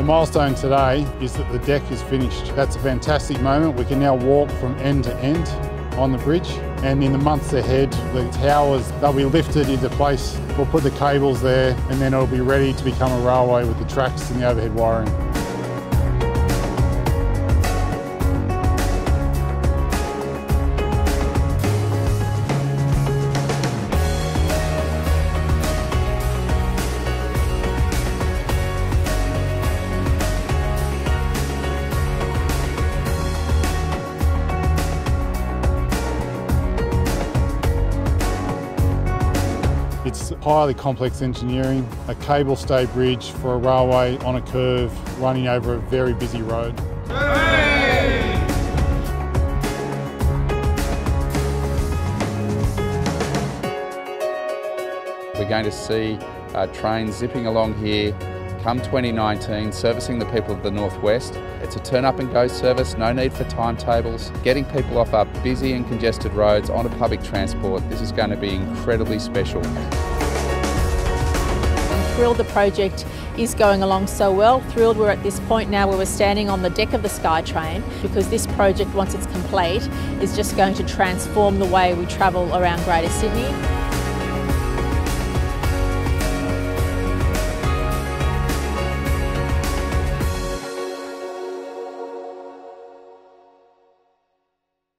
The milestone today is that the deck is finished. That's a fantastic moment. We can now walk from end to end on the bridge, and in the months ahead the towers, they'll be lifted into place. We'll put the cables there and then it'll be ready to become a railway with the tracks and the overhead wiring. It's highly complex engineering, a cable-stay bridge for a railway on a curve running over a very busy road. We're going to see trains zipping along here come 2019, servicing the people of the Northwest. It's a turn up and go service, no need for timetables, getting people off our busy and congested roads onto public transport. This is going to be incredibly special. I'm thrilled the project is going along so well. Thrilled we're at this point now where we're standing on the deck of the SkyTrain, because this project, once it's complete, is just going to transform the way we travel around Greater Sydney.